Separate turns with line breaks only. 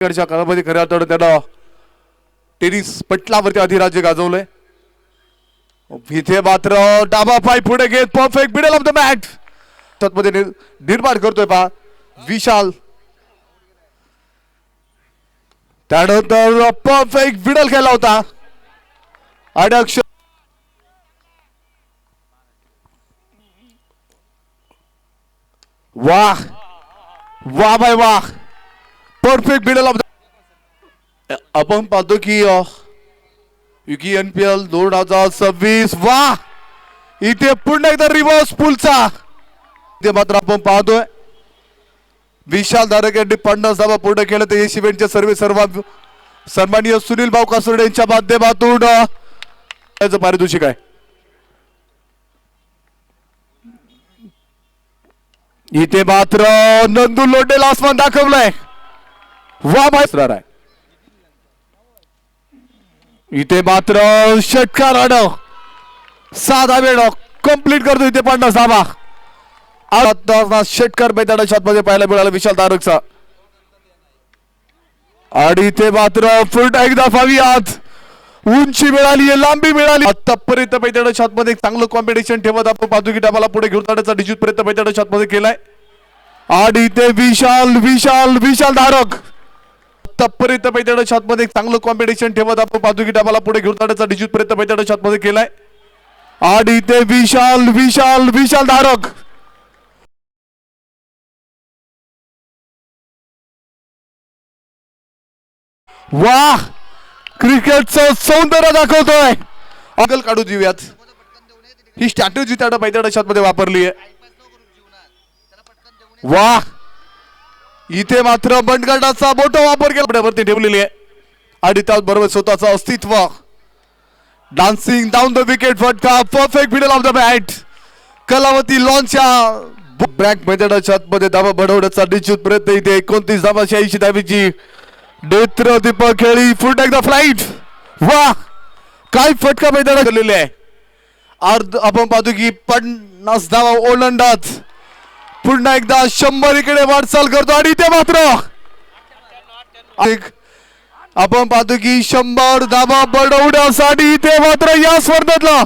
काळामध्ये खऱ्या अर्थाने त्यानं टेनिस पटलावरती अधिराज्य गाजवलंय. इथे मात्र डाबा पाय पुढे घेत perfect middle of the mat मध्ये निर्माण करतोय पहा विशाल. त्यानंतर परफेक्ट मिडल केला होता आणि अक्षर वाह वाह भाई वाह परफेक्ट मिडल ऑफ द. आपण पाहतो की युकी NPL 2026 वाह इथे पुन्हा एकदा रिव्हर्स पुलचा ते मात्र आपण पाहतोय विशाल धारक यांनी 50 धावा पूर्ण केलं. तर एस इव्हेंटचे सर्व सन्माननीय सुनील भाऊ कासोडे यांच्या माध्यमातून त्याचं पारितोषिक आहे. इथे मात्र नंदू लोंढेला आसमान दाखवलंय वा भाई आहे. इथे मात्र षटकारानं 6 धावे कंप्लीट करतो. इथे 50 धावा षटकार मैदानाच्या आतमध्ये पाहायला मिळाला विशाल धारकचा. आणि इथे मात्र पुन्हा एकदा फावियात उंची मिळाली लांबी मिळाली. आतापर्यंत मैदानाच्या आतमध्ये चांगलं कॉम्पिटिशन ठेवत आपण पाहतो की डाबाला पुढे घेऊन जाण्याचा डिजिट पर्यंत मैदानाच्या आतमध्ये केलाय. आणि इथे विशाल विशाल विशाल धारक आतापर्यंत मैदानाच्या आतमध्ये चांगलं कॉम्पिटिशन ठेवत आपण पाहतो की डाबाला पुढे घेऊन जाण्याचा डिजिट पर्यंत मैदानाच्या आतमध्ये केलाय. आणि इथे विशाल विशाल विशाल धारक वाह क्रिकेटचं सौंदर्य दाखवतोय. अगल काढू देऊयात ही स्ट्रॅटेजी त्यानं मैदानाच्या आतमध्ये वापरली आहे. वाह इथे मात्र बंडगटाचा मोठा वापर केला ठेवलेली आहे. आणि त्याचबरोबर स्वतःचं अस्तित्व डान्सिंग डाऊन द विकेट फटका perfect middle of the mat Kalavati लॉनच्या ब्रँक मैदानाच्या आतमध्ये धावा बनवण्याचा निश्चित प्रयत्न. इथे 29 धावा 86 धावेची नेत्र दीपक खेळी पुन्हा एकदा फ्लाईट वाह काय फटका मैदानात केलेले आहे. आपण पाहतो की 50 धावा ओलांडत पुन्हा एकदा 100 इकडे वाटचाल करतो. आणि ते मात्र आपण पाहतो की 100 धावा बनवण्यासाठी ते मात्र या स्पर्धेतला